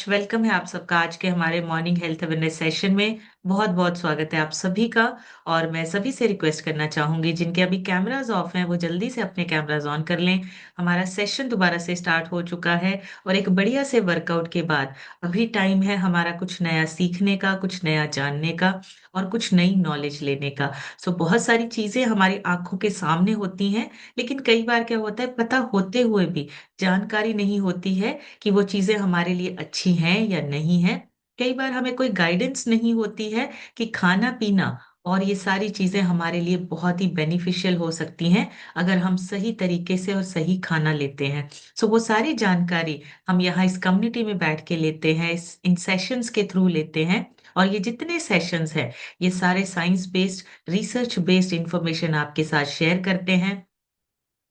Welcome है आप सबका आज के हमारे मॉर्निंग हेल्थ अवेयरनेस सेशन में। बहुत बहुत स्वागत है आप सभी का। और मैं सभी से रिक्वेस्ट करना चाहूंगी जिनके अभी कैमरास ऑफ हैं वो जल्दी से अपने कैमरास ऑन कर लें। हमारा सेशन दोबारा से स्टार्ट हो चुका है और एक बढ़िया से वर्कआउट के बाद अभी टाइम है हमारा कुछ नया सीखने का, कुछ नया जानने का और कुछ नई नॉलेज लेने का। सो बहुत सारी चीजें हमारी आंखों के सामने होती हैं, लेकिन कई बार क्या होता है, पता होते हुए भी जानकारी नहीं होती है कि वो चीजें हमारे लिए अच्छी हैं या नहीं है। कई बार हमें कोई गाइडेंस नहीं होती है कि खाना पीना और ये सारी चीजें हमारे लिए बहुत ही बेनिफिशियल हो सकती हैं अगर हम सही तरीके से और सही खाना लेते हैं। सो वो सारी जानकारी हम यहाँ इस कम्युनिटी में बैठ के लेते हैं, इस इन सेशंस के थ्रू लेते हैं। और ये जितने सेशंस हैं ये सारे science based, research based information आपके साथ शेयर करते हैं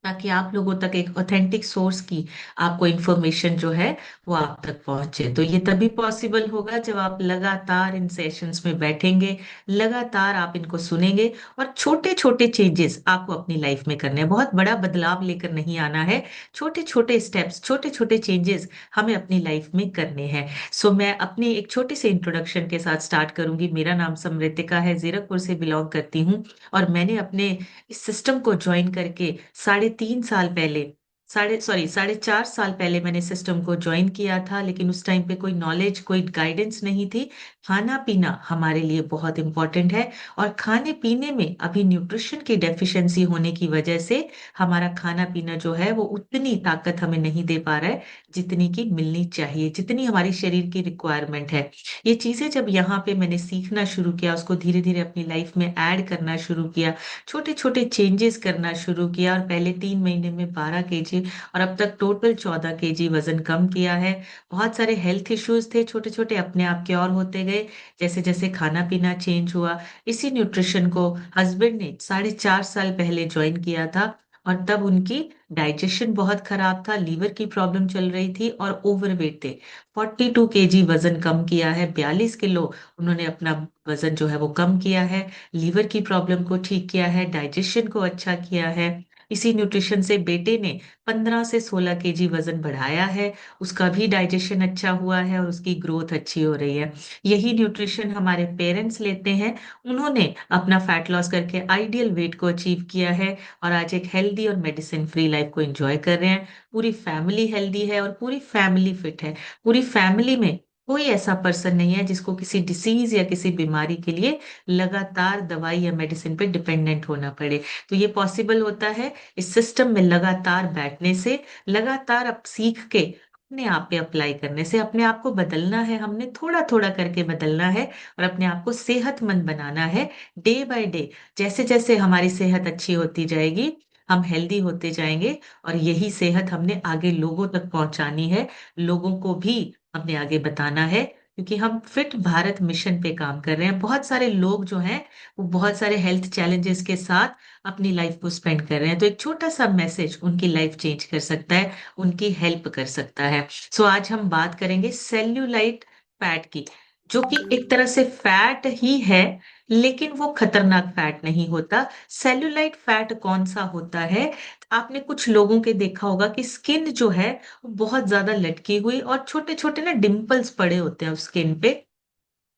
ताकि आप लोगों तक एक ऑथेंटिक सोर्स की आपको इंफॉर्मेशन जो है वो आप तक पहुंचे। तो ये तभी पॉसिबल होगा जब आप लगातार इन सेशंस में बैठेंगे, लगातार आप इनको सुनेंगे और छोटे छोटे चेंजेस आपको अपनी लाइफ में करने हैं। बहुत बड़ा बदलाव लेकर नहीं आना है, छोटे छोटे स्टेप्स, छोटे छोटे चेंजेस हमें अपनी लाइफ में करने हैं। सो मैं अपनी एक छोटे से इंट्रोडक्शन के साथ स्टार्ट करूंगी। मेरा नाम समृतिका है, जीरकपुर से बिलोंग करती हूँ और मैंने अपने इस सिस्टम को ज्वाइन करके 3.5 साल पहले, साढ़े 4 साल पहले मैंने सिस्टम को ज्वाइन किया था। लेकिन उस टाइम पे कोई नॉलेज, कोई गाइडेंस नहीं थी। खाना पीना हमारे लिए बहुत इंपॉर्टेंट है और खाने पीने में अभी न्यूट्रिशन की डेफिशिएंसी होने की वजह से हमारा खाना पीना जो है वो उतनी ताकत हमें नहीं दे पा रहा है जितनी की मिलनी चाहिए, जितनी हमारी शरीर की रिक्वायरमेंट है। ये चीजें जब यहाँ पे मैंने सीखना शुरू किया, उसको धीरे धीरे अपनी लाइफ में ऐड करना शुरू किया, छोटे छोटे चेंजेस करना शुरू किया और पहले 3 महीने में 12 kg और अब तक टोटल 14 kg वजन कम किया है। बहुत सारे हेल्थ इश्यूज थे छोटे छोटे, अपने आप के और होते गए जैसे जैसे खाना पीना चेंज हुआ। इसी न्यूट्रिशन को हस्बैंड ने 4.5 साल पहले ज्वाइन किया था और तब उनकी डाइजेशन बहुत खराब था, लीवर की प्रॉब्लम चल रही थी और ओवरवेट थे। 42 kg वजन कम किया है, 42 किलो उन्होंने अपना वजन जो है वो कम किया है। लीवर की प्रॉब्लम को ठीक किया है, डाइजेशन को अच्छा किया है। इसी न्यूट्रिशन से बेटे ने 15 से 16 kg वजन बढ़ाया है, उसका भी डाइजेशन अच्छा हुआ है और उसकी ग्रोथ अच्छी हो रही है। यही न्यूट्रिशन हमारे पेरेंट्स लेते हैं, उन्होंने अपना फैट लॉस करके आइडियल वेट को अचीव किया है और आज एक हेल्दी और मेडिसिन फ्री लाइफ को एंजॉय कर रहे हैं। पूरी फैमिली हेल्दी है और पूरी फैमिली फिट है। पूरी फैमिली में कोई ऐसा पर्सन नहीं है जिसको किसी डिसीज या किसी बीमारी के लिए लगातार दवाई या मेडिसिन पे डिपेंडेंट होना पड़े। तो ये पॉसिबल होता है इस सिस्टम में लगातार बैठने से, लगातार अब सीख के अपने आप पे अप्लाई करने से। अपने आप को बदलना है, हमने थोड़ा थोड़ा करके बदलना है और अपने आप को सेहतमंद बनाना है डे बाय डे। जैसे जैसे हमारी सेहत अच्छी होती जाएगी हम हेल्दी होते जाएंगे और यही सेहत हमने आगे लोगों तक पहुंचानी है, लोगों को भी हमने आगे बताना है। क्योंकि हम फिट भारत मिशन पे काम कर रहे हैं। बहुत सारे लोग जो हैं वो बहुत सारे हेल्थ चैलेंजेस के साथ अपनी लाइफ को स्पेंड कर रहे हैं, तो एक छोटा सा मैसेज उनकी लाइफ चेंज कर सकता है, उनकी हेल्प कर सकता है। सो आज हम बात करेंगे सेल्यूलाइट फैट की, जो कि एक तरह से फैट ही है लेकिन वो खतरनाक फैट नहीं होता। सेल्यूलाइट फैट कौन सा होता है? आपने कुछ लोगों के देखा होगा कि स्किन जो है वो बहुत ज्यादा लटकी हुई और छोटे छोटे ना डिंपल्स पड़े होते हैं उस स्किन पे,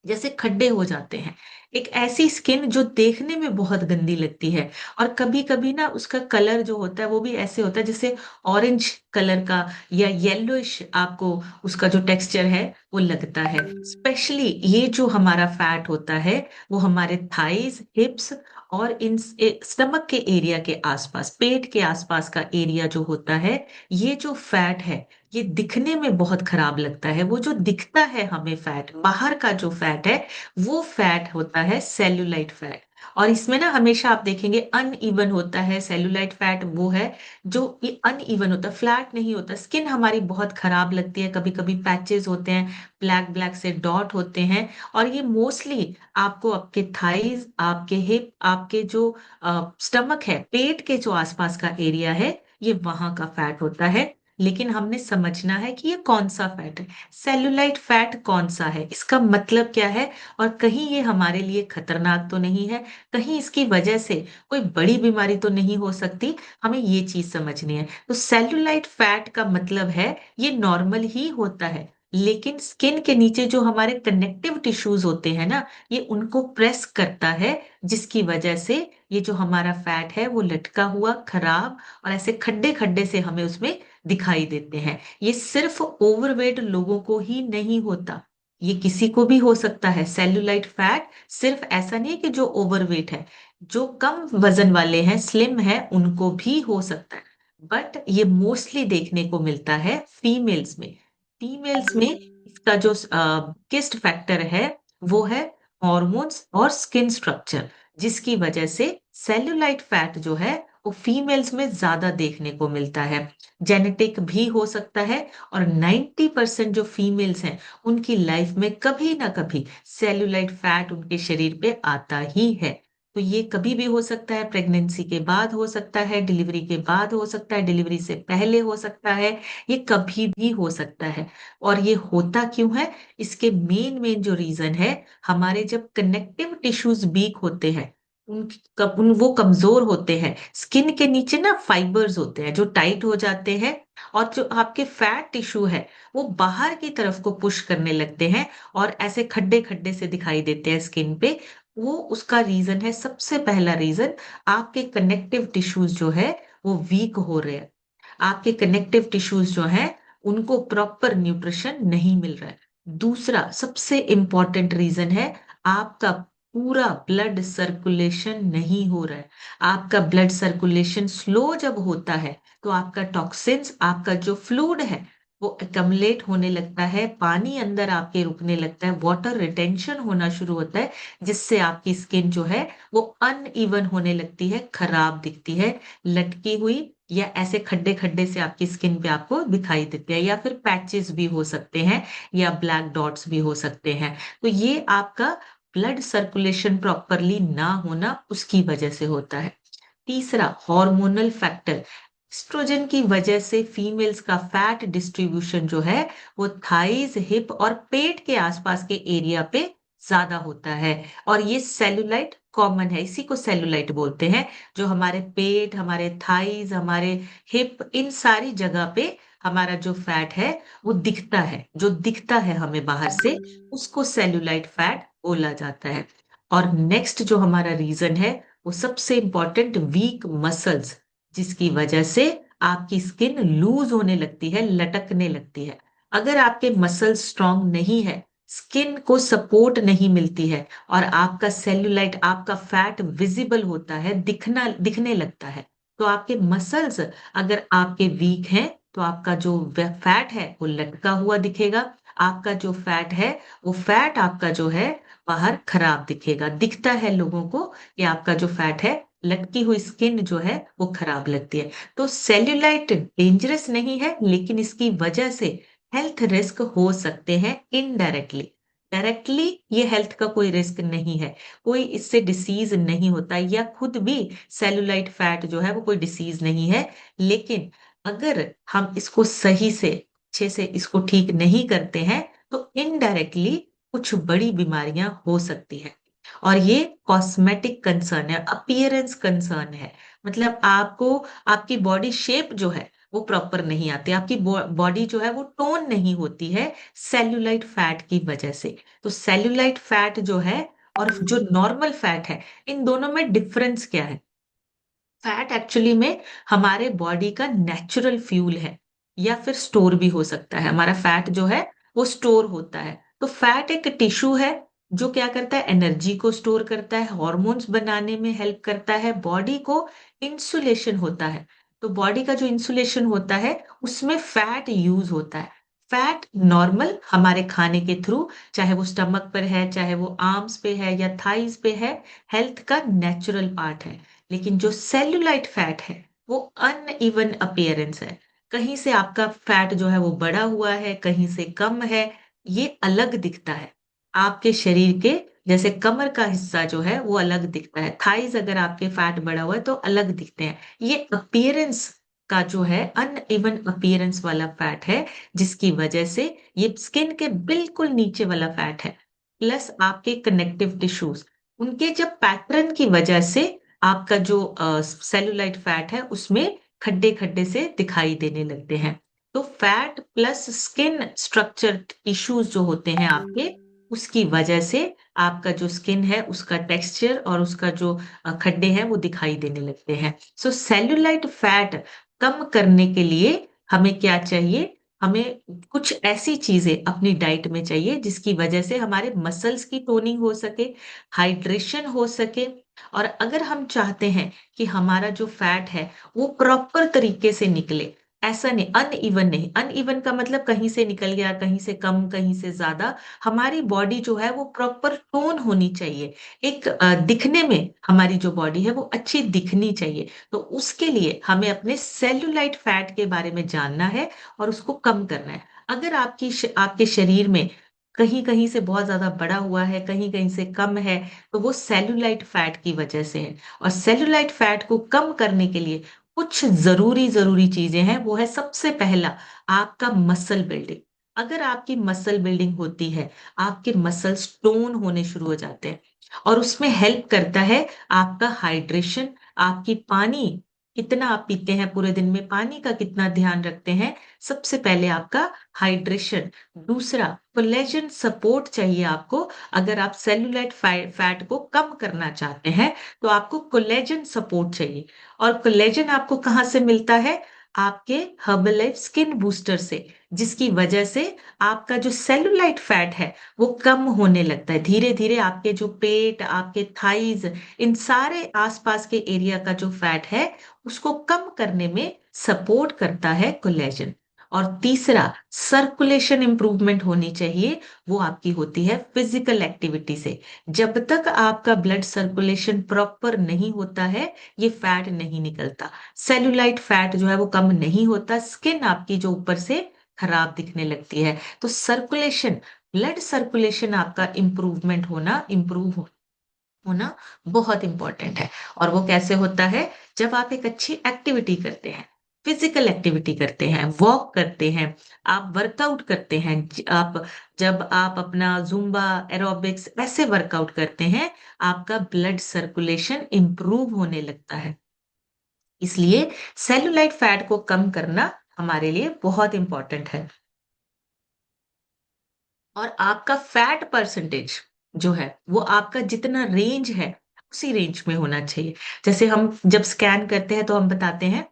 जैसे खड्डे हो जाते हैं। एक ऐसी स्किन जो देखने में बहुत गंदी लगती है और कभी कभी ना उसका कलर जो होता है वो भी ऐसे होता है जैसे ऑरेंज कलर का या येलोइश, आपको उसका जो टेक्सचर है वो लगता है। स्पेशली ये जो हमारा फैट होता है वो हमारे थाइज, हिप्स और इन स्टमक के एरिया के आसपास, पेट के आसपास का एरिया जो होता है, ये जो फैट है ये दिखने में बहुत खराब लगता है। वो जो दिखता है हमें फैट, बाहर का जो फैट है वो फैट होता है सेल्यूलाइट फैट। और इसमें ना हमेशा आप देखेंगे अनइवन होता है। सेल्यूलाइट फैट वो है जो ये अनइवन होता है, फ्लैट नहीं होता। स्किन हमारी बहुत खराब लगती है, कभी कभी पैचेस होते हैं, ब्लैक ब्लैक से डॉट होते हैं। और ये मोस्टली आपको आपके थाइज, आपके हिप, आपके जो स्टमक है, पेट के जो आसपास का एरिया है, ये वहां का फैट होता है। लेकिन हमने समझना है कि ये कौन सा फैट है, सेल्यूलाइट फैट कौन सा है, इसका मतलब क्या है और कहीं ये हमारे लिए खतरनाक तो नहीं है, कहीं इसकी वजह से कोई बड़ी बीमारी तो नहीं हो सकती। हमें ये चीज समझनी है। तो सेल्यूलाइट फैट का मतलब है ये नॉर्मल ही होता है, लेकिन स्किन के नीचे जो हमारे कनेक्टिव टिश्यूज होते हैं ना, ये उनको प्रेस करता है, जिसकी वजह से ये जो हमारा फैट है वो लटका हुआ, खराब और ऐसे खड्डे खड्डे से हमें उसमें दिखाई देते हैं। ये सिर्फ ओवरवेट लोगों को ही नहीं होता, ये किसी को भी हो सकता है। सेल्यूलाइट फैट सिर्फ ऐसा नहीं है कि जो ओवरवेट है, जो कम वजन वाले हैं, स्लिम है, उनको भी हो सकता है। बट ये मोस्टली देखने को मिलता है फीमेल्स में। फीमेल्स में इसका जो किस्ट फैक्टर है वो है हॉर्मोन्स और स्किन स्ट्रक्चर, जिसकी वजह से सेल्यूलाइट फैट जो है वो फीमेल्स में ज्यादा देखने को मिलता है। जेनेटिक भी हो सकता है, और 90% जो फीमेल्स हैं उनकी लाइफ में कभी ना कभी सेल्यूलाइट फैट उनके शरीर पे आता ही है। तो ये कभी भी हो सकता है, प्रेगनेंसी के बाद हो सकता है, डिलीवरी के बाद हो सकता है, डिलीवरी से पहले हो सकता है, ये कभी भी हो सकता है। और ये होता क्यों है? इसके मेन मेन जो रीजन है, हमारे जब कनेक्टिव टिश्यूज वीक होते हैं, वो कमजोर होते हैं, स्किन के नीचे ना फाइबर्स होते हैं जो टाइट हो जाते हैं, और जो आपके फैट टिश्यू है वो बाहर की तरफ को पुश करने लगते हैं, और ऐसे खड्डे खड्डे से दिखाई देते हैं स्किन पे। वो उसका रीजन है, सबसे पहला रीजन, आपके कनेक्टिव टिश्यूज जो है वो वीक हो रहे हैं। आपके कनेक्टिव टिश्यूज जो है उनको प्रॉपर न्यूट्रिशन नहीं मिल रहा है। दूसरा सबसे इंपॉर्टेंट रीजन है, आपका पूरा ब्लड सर्कुलेशन नहीं हो रहा है। आपका ब्लड सर्कुलेशन स्लो जब होता है तो आपका टॉक्सिन्स, आपका जो फ्लूइड है वो एकमलेट होने लगता है, पानी अंदर आपके रुकने लगता है, वाटर रिटेंशन होना शुरू होता है, जिससे आपकी स्किन जो है वो अनइवन होने लगती है, खराब दिखती है, लटकी हुई, या ऐसे खड्डे खड्डे से आपकी स्किन पे आपको दिखाई देते हैं, या फिर पैचेस भी हो सकते हैं, या ब्लैक डॉट्स भी हो सकते हैं। तो ये आपका ब्लड सर्कुलेशन प्रॉपरली ना होना उसकी वजह से होता है। तीसरा, हार्मोनल फैक्टर। एस्ट्रोजन की वजह से फीमेल्स का फैट डिस्ट्रीब्यूशन जो है वो थाइज, हिप और पेट के आसपास के एरिया पे ज्यादा होता है। और ये सेलुलाइट कॉमन है, इसी को सेलुलाइट बोलते हैं। जो हमारे पेट, हमारे थाइज, हमारे हिप, इन सारी जगह पे हमारा जो फैट है वो दिखता है, जो दिखता है हमें बाहर से, उसको सेलुलाइट फैट बोला जाता है। और नेक्स्ट जो हमारा रीजन है वो सबसे इंपॉर्टेंट, वीक मसल्स, जिसकी वजह से आपकी स्किन लूज होने लगती है, लटकने लगती है। अगर आपके मसल स्ट्रांग नहीं है, स्किन को सपोर्ट नहीं मिलती है, और आपका सेल्यूलाइट, आपका फैट विजिबल होता है, दिखने लगता है, तो आपके मसल्स अगर आपके वीक हैं तो आपका जो फैट है वो लटका हुआ दिखेगा। आपका जो फैट है, वो फैट आपका जो है बाहर खराब दिखेगा, दिखता है लोगों को कि आपका जो फैट है, लटकी हुई स्किन जो है वो खराब लगती है। तो सेल्यूलाइट डेंजरस नहीं है, लेकिन इसकी वजह से हेल्थ रिस्क हो सकते हैं इनडायरेक्टली। डायरेक्टली ये हेल्थ का कोई रिस्क नहीं है, कोई इससे डिसीज नहीं होता, या खुद भी सेल्यूलाइट फैट जो है वो कोई डिसीज नहीं है। लेकिन अगर हम इसको सही से, अच्छे से इसको ठीक नहीं करते हैं, तो इनडायरेक्टली कुछ बड़ी बीमारियां हो सकती है। और ये कॉस्मेटिक कंसर्न है, अपीयरेंस कंसर्न है। मतलब आपको, आपकी बॉडी शेप जो है वो प्रॉपर नहीं आती, आपकी बॉडी जो है वो टोन नहीं होती है, सेल्यूलाइट फैट की वजह से। तो सेल्यूलाइट फैट जो है और जो नॉर्मल फैट है, इन दोनों में डिफरेंस क्या है? फैट एक्चुअली में हमारे बॉडी का नेचुरल फ्यूल है, या फिर स्टोर भी हो सकता है। हमारा फैट जो है वो स्टोर होता है। तो फैट एक टिश्यू है जो क्या करता है, एनर्जी को स्टोर करता है, हॉर्मोन्स बनाने में हेल्प करता है, बॉडी को इंसुलेशन होता है। तो बॉडी का जो इंसुलेशन होता है उसमें फैट यूज होता है। फैट नॉर्मल हमारे खाने के थ्रू, चाहे वो स्टमक पर है, चाहे वो आर्म्स पे है या थाइज पे है, हेल्थ का नेचुरल पार्ट है। लेकिन जो सेल्यूलाइट फैट है वो अनइवन अपीयरेंस है। कहीं से आपका फैट जो है वो बढ़ा हुआ है, कहीं से कम है, ये अलग दिखता है। आपके शरीर के जैसे कमर का हिस्सा जो है वो अलग दिखता है, थाइज अगर आपके फैट बढ़ा हुआ है तो अलग दिखते हैं। ये अपीयरेंस का जो है अनइवन अपीयरेंस वाला फैट है, जिसकी वजह से ये स्किन के बिल्कुल नीचे वाला फैट है। प्लस आपके कनेक्टिव टिश्यूज, उनके जब पैटर्न की वजह से आपका जो सेलुलाइट फैट है उसमें खड्डे खड्डे से दिखाई देने लगते हैं। तो fat plus skin structure issues जो होते हैं आपके, उसकी वजह से आपका जो स्किन है उसका टेक्सचर और उसका जो खड्डे हैं वो दिखाई देने लगते हैं। सो सेल्यूलाइट फैट कम करने के लिए हमें क्या चाहिए? हमें कुछ ऐसी चीजें अपनी डाइट में चाहिए जिसकी वजह से हमारे मसल्स की टोनिंग हो सके, हाइड्रेशन हो सके। और अगर हम चाहते हैं कि हमारा जो फैट है वो प्रॉपर तरीके से निकले, ऐसा नहीं अनइवन, नहीं अनइवन का मतलब कहीं से निकल गया, कहीं से कम, कहीं से ज्यादा। हमारी बॉडी जो है वो प्रॉपर टोन होनी चाहिए। एक दिखने में हमारी जो बॉडी है वो अच्छी दिखनी चाहिए। तो उसके लिए हमें अपने सेल्यूलाइट फैट के बारे में जानना है और उसको कम करना है। अगर आपके शरीर में कहीं कहीं से बहुत ज्यादा बढ़ा हुआ है, कहीं कहीं से कम है, तो वो सेल्यूलाइट फैट की वजह से है। और सेल्यूलाइट फैट को कम करने के लिए कुछ जरूरी जरूरी चीजें हैं। वो है सबसे पहला, आपका मसल बिल्डिंग। अगर आपकी मसल बिल्डिंग होती है, आपके मसल्स टोन होने शुरू हो जाते हैं। और उसमें हेल्प करता है आपका हाइड्रेशन, आपकी पानी कितना आप पीते हैं पूरे दिन में, पानी का कितना ध्यान रखते हैं। सबसे पहले आपका हाइड्रेशन। दूसरा, कोलेजन सपोर्ट चाहिए आपको। अगर आप सेल्यूलाइट फैट को कम करना चाहते हैं तो आपको कोलेजन सपोर्ट चाहिए। और कोलेजन आपको कहाँ से मिलता है? आपके हर्बलाइफ स्किन बूस्टर से, जिसकी वजह से आपका जो सेलुलाइट फैट है वो कम होने लगता है धीरे धीरे। आपके जो पेट, आपके थाइज, इन सारे आसपास के एरिया का जो फैट है उसको कम करने में सपोर्ट करता है कोलेजन। और तीसरा, सर्कुलेशन इंप्रूवमेंट होनी चाहिए। वो आपकी होती है फिजिकल एक्टिविटी से। जब तक आपका ब्लड सर्कुलेशन प्रॉपर नहीं होता है, ये फैट नहीं निकलता। सेलुलाइट फैट जो है वो कम नहीं होता, स्किन आपकी जो ऊपर से खराब दिखने लगती है। तो सर्कुलेशन, ब्लड सर्कुलेशन आपका इम्प्रूव होना बहुत इंपॉर्टेंट है। और वो कैसे होता है? जब आप एक अच्छी एक्टिविटी करते हैं, फिजिकल एक्टिविटी करते हैं, वॉक करते हैं, आप वर्कआउट करते हैं, आप जब आप अपना जुम्बा, एरोबिक्स वैसे वर्कआउट करते हैं, आपका ब्लड सर्कुलेशन इंप्रूव होने लगता है। इसलिए सेलुलाइट फैट को कम करना हमारे लिए बहुत इंपॉर्टेंट है। और आपका फैट परसेंटेज जो है वो आपका जितना रेंज है उसी रेंज में होना चाहिए। जैसे हम जब स्कैन करते हैं तो हम बताते हैं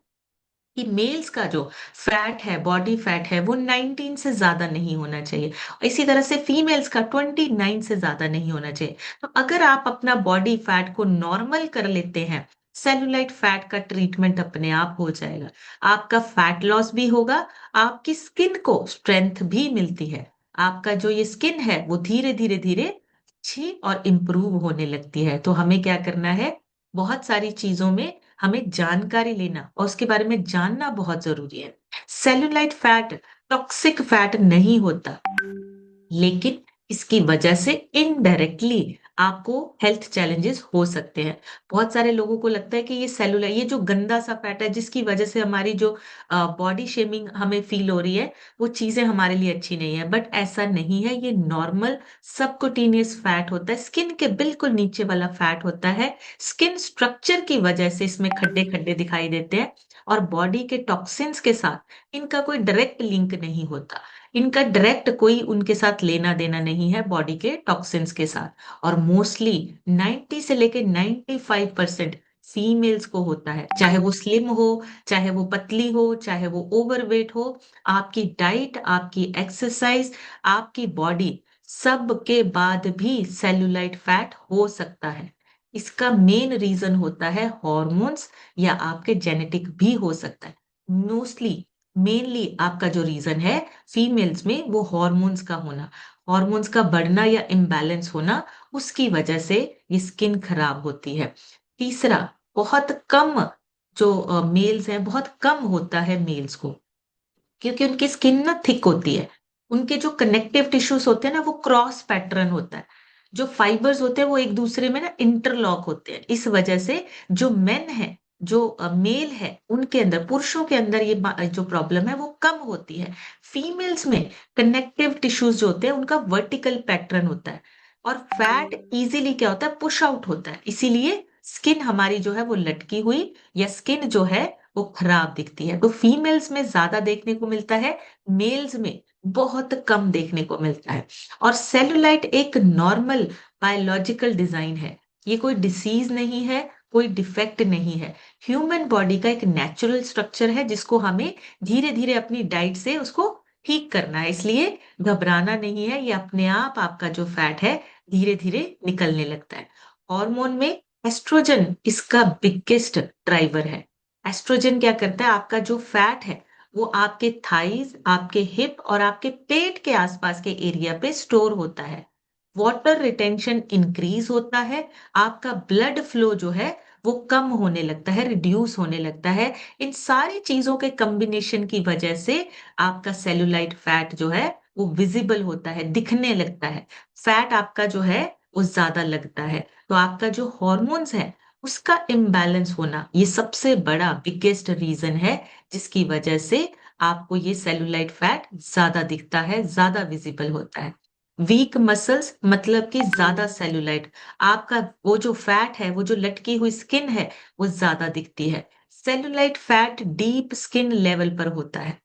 कि मेल्स का जो फैट है, बॉडी फैट है, वो 19 से ज्यादा नहीं होना चाहिए। इसी तरह से फीमेल्स का 29 से ज्यादा नहीं होना चाहिए। तो अगर आप अपना बॉडी फैट को नॉर्मल कर लेते हैं, सेलुलाइट फैट का ट्रीटमेंट अपने आप हो जाएगा। आपका फैट लॉस भी होगा, आपकी स्किन को स्ट्रेंथ भी मिलती है। आपका जो ये स्किन है वो धीरे धीरे धीरे अच्छी और इम्प्रूव होने लगती है। तो हमें क्या करना है? बहुत सारी चीजों में हमें जानकारी लेना और उसके बारे में जानना बहुत जरूरी है। सेलुलाइट फैट टॉक्सिक फैट नहीं होता, लेकिन इसकी वजह से इनडायरेक्टली आपको हेल्थ चैलेंजेस हो सकते हैं। बहुत सारे लोगों को लगता है कि ये सेलुलर, ये जो गंदा सा फैट है जिसकी वजह से हमारी जो बॉडी शेमिंग हमें फील हो रही है, वो चीजें हमारे लिए अच्छी नहीं है। बट ऐसा नहीं है, ये नॉर्मल सबकुटेनियस फैट होता है, स्किन के बिल्कुल नीचे वाला फैट होता है। स्किन स्ट्रक्चर की वजह से इसमें खड्डे खड्डे दिखाई देते हैं। और बॉडी के टॉक्सिन्स के साथ इनका कोई डायरेक्ट लिंक नहीं होता। इनका डायरेक्ट कोई उनके साथ लेना देना नहीं है बॉडी के टॉक्सिन्स के साथ। और मोस्टली 90 से लेके 95% फीमेल्स को होता है, चाहे वो स्लिम हो, चाहे वो पतली हो, चाहे वो ओवरवेट हो। आपकी डाइट, आपकी एक्सरसाइज, आपकी बॉडी, सब के बाद भी सेलुलाइट फैट हो सकता है। इसका मेन रीजन होता है हॉर्मोन्स, या आपके जेनेटिक भी हो सकता है। मोस्टली, मेनली आपका जो रीजन है फीमेल्स में, वो हॉर्मोन्स का होना, हॉर्मोन्स का बढ़ना या इम्बैलेंस होना, उसकी वजह से ये स्किन खराब होती है। तीसरा, बहुत कम जो मेल्स हैं, बहुत कम होता है मेल्स को, क्योंकि उनकी स्किन ना थिक होती है। उनके जो कनेक्टिव टिश्यूज होते हैं ना वो क्रॉस पैटर्न होता है। जो फाइबर्स होते हैं वो एक दूसरे में ना इंटरलॉक होते हैं। इस वजह से जो मेन है, जो मेल है, उनके अंदर, पुरुषों के अंदर ये जो प्रॉब्लम है वो कम होती है। फीमेल्स में कनेक्टिव टिश्यूज जो होते हैं उनका वर्टिकल पैटर्न होता है। और फैट इजीली क्या होता है? पुश आउट होता है। इसीलिए स्किन हमारी जो है वो लटकी हुई, या स्किन जो है वो खराब दिखती है। तो फीमेल्स में ज्यादा देखने को मिलता है, मेल्स में बहुत कम देखने को मिलता है। और सेलुलाइट एक नॉर्मल बायोलॉजिकल डिजाइन है, ये कोई डिसीज नहीं है, कोई डिफेक्ट नहीं है। ह्यूमन बॉडी का एक नेचुरल स्ट्रक्चर है जिसको हमें धीरे धीरे अपनी डाइट से उसको ठीक करना है। इसलिए घबराना नहीं है, ये अपने आप आपका जो फैट है धीरे धीरे निकलने लगता है। हार्मोन में एस्ट्रोजन इसका बिगेस्ट ड्राइवर है। एस्ट्रोजन क्या करता है, आपका जो फैट है वो आपके थाइज, आपके हिप और आपके पेट के आसपास के एरिया पे स्टोर होता है। वाटर रिटेंशन इंक्रीज होता है, आपका ब्लड फ्लो जो है वो कम होने लगता है, रिड्यूस होने लगता है। इन सारी चीजों के कॉम्बिनेशन की वजह से आपका सेलुलाइट फैट जो है वो विजिबल होता है, दिखने लगता है। फैट आपका जो है वो ज्यादा लगता है। तो आपका जो हॉर्मोन्स है उसका इम्बैलेंस होना, ये सबसे बड़ा बिगेस्ट रीजन है जिसकी वजह से आपको ये सेलुलाइट फैट ज्यादा दिखता है, ज्यादा विजिबल होता है। वीक मसल्स मतलब कि ज्यादा सेलुलाइट, आपका वो जो फैट है, वो जो लटकी हुई स्किन है वो ज्यादा दिखती है। Cellulite fat deep skin level पर होता है।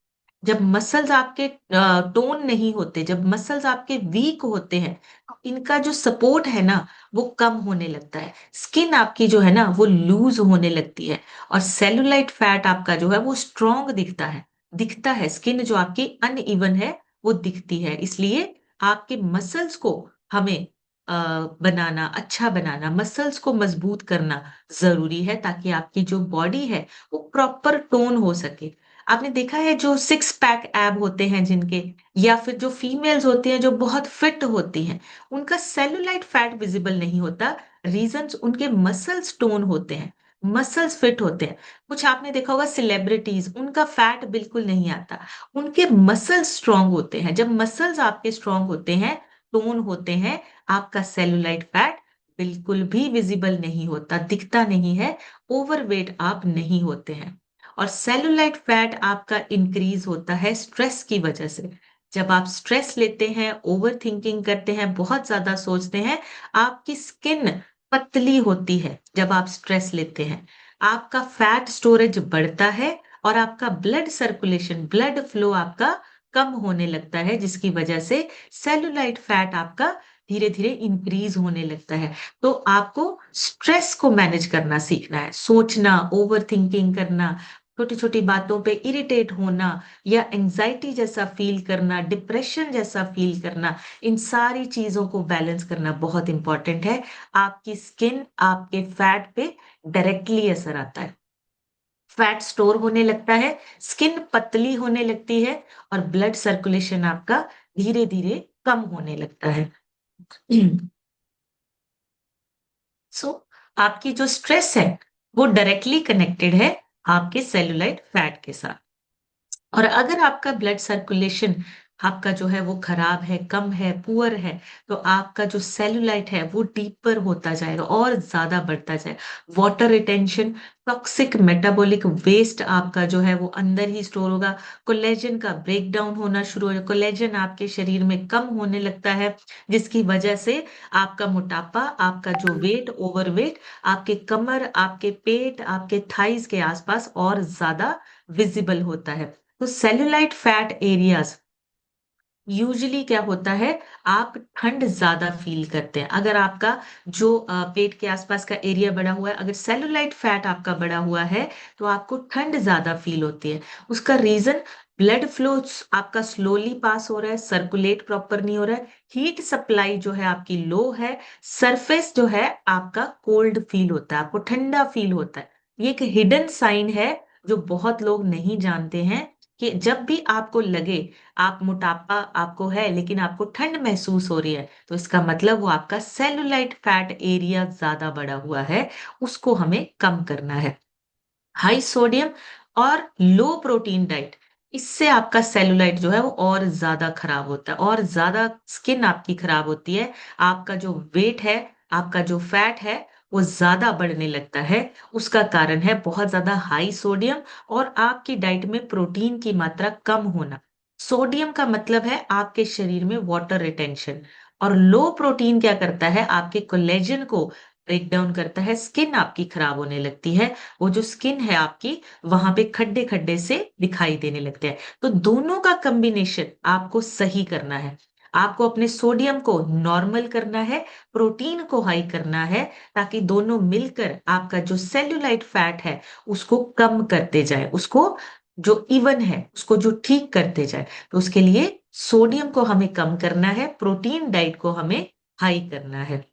जब मसल्स आपके टोन नहीं होते, जब मसल्स आपके वीक होते हैं, तो इनका जो सपोर्ट है ना वो कम होने लगता है, स्किन आपकी जो है ना वो लूज होने लगती है। और सेलुलाइट फैट आपका जो है वो स्ट्रॉन्ग दिखता है स्किन जो आपकी अनइवन है वो दिखती है। इसलिए आपके मसल्स को हमें बनाना, अच्छा बनाना, मसल्स को मजबूत करना जरूरी है ताकि आपकी जो बॉडी है वो प्रॉपर टोन हो सके। आपने देखा है जो सिक्स पैक एब होते हैं जिनके, या फिर जो फीमेल्स होती हैं जो बहुत फिट होती हैं, उनका सेलुलाइट फैट विजिबल नहीं होता। रीजंस उनके मसल्स टोन होते हैं, मसल्स फिट होते हैं। कुछ आपने देखा होगा सेलिब्रिटीज, उनका फैट बिल्कुल नहीं आता, उनके मसल्स स्ट्रांग होते हैं। जब मसल्स आपके स्ट्रांग होते हैं, टोन होते हैं, आपका सेलुलाइट फैट बिल्कुल भी विजिबल नहीं होता, दिखता नहीं है, ओवरवेट आप नहीं होते हैं। और सेलुलाइट फैट आपका इंक्रीज होता है स्ट्रेस की वजह से। जब आप स्ट्रेस लेते हैं, ओवर थिंकिंग करते हैं, बहुत ज्यादा सोचते हैं, आपकी स्किन पतली होती है। जब आप स्ट्रेस लेते हैं आपका फैट स्टोरेज बढ़ता है और आपका ब्लड सर्कुलेशन, ब्लड फ्लो आपका कम होने लगता है, जिसकी वजह से सेलुलाइट फैट आपका धीरे धीरे इंक्रीज होने लगता है। तो आपको स्ट्रेस को मैनेज करना सीखना है, सोचना, ओवर थिंकिंग करना, छोटी छोटी बातों पे इरिटेट होना या एंजाइटी जैसा फील करना, डिप्रेशन जैसा फील करना, इन सारी चीजों को बैलेंस करना बहुत इंपॉर्टेंट है। आपकी स्किन आपके फैट पे डायरेक्टली असर आता है, फैट स्टोर होने लगता है, स्किन पतली होने लगती है और ब्लड सर्कुलेशन आपका धीरे धीरे कम होने लगता है। सो आपकी जो स्ट्रेस है वो डायरेक्टली कनेक्टेड है आपके सेलुलाइट फैट के साथ। और अगर आपका ब्लड सर्कुलेशन आपका जो है वो खराब है, कम है, पुअर है, तो आपका जो सेलुलाइट है वो डीपर होता जाएगा और ज्यादा बढ़ता जाएगा। Water retention, toxic metabolic waste आपका जो है वो अंदर ही स्टोर होगा। कोलेजन का ब्रेक डाउन होना शुरू हो जाएगा, कोलेजन आपके शरीर में कम होने लगता है, जिसकी वजह से आपका मोटापा, आपका जो वेट, ओवरवेट आपके कमर, आपके पेट, आपके थाइज के आसपास और ज्यादा विजिबल होता है। तो सेलुलाइट फैट एरियाज यूजुअली क्या होता है, आप ठंड ज्यादा फील करते हैं। अगर आपका जो पेट के आसपास का एरिया बढ़ा हुआ है, अगर सेलुलाइट फैट आपका बढ़ा हुआ है, तो आपको ठंड ज्यादा फील होती है। उसका रीजन, ब्लड फ्लो आपका स्लोली पास हो रहा है, सर्कुलेट प्रॉपर नहीं हो रहा है, हीट सप्लाई जो है आपकी लो है, सरफेस जो है आपका कोल्ड फील होता है, आपको ठंडा फील होता है। ये एक हिडन साइन है जो बहुत लोग नहीं जानते हैं, कि जब भी आपको लगे आप मोटापा आपको है लेकिन आपको ठंड महसूस हो रही है, तो इसका मतलब वो आपका सेलुलाइट फैट एरिया ज्यादा बढ़ा हुआ है, उसको हमें कम करना है। हाई सोडियम और लो प्रोटीन डाइट, इससे आपका सेलुलाइट जो है वो और ज्यादा खराब होता है और ज्यादा स्किन आपकी खराब होती है। आपका जो वेट है, आपका जो फैट है वो ज्यादा बढ़ने लगता है। उसका कारण है बहुत ज्यादा हाई सोडियम और आपकी डाइट में प्रोटीन की मात्रा कम होना। सोडियम का मतलब है आपके शरीर में वाटर रिटेंशन, और लो प्रोटीन क्या करता है, आपके कोलेजन को ब्रेक डाउन करता है, स्किन आपकी खराब होने लगती है। वो जो स्किन है आपकी, वहां पे खड्डे खड्डे से दिखाई देने लगते हैं। तो दोनों का कॉम्बिनेशन आपको सही करना है। आपको अपने सोडियम को नॉर्मल करना है, प्रोटीन को हाई करना है, ताकि दोनों मिलकर आपका जो सेल्यूलाइट फैट है उसको कम करते जाए, उसको जो इवन है उसको जो ठीक करते जाए। तो उसके लिए सोडियम को हमें कम करना है, प्रोटीन डाइट को हमें हाई करना है।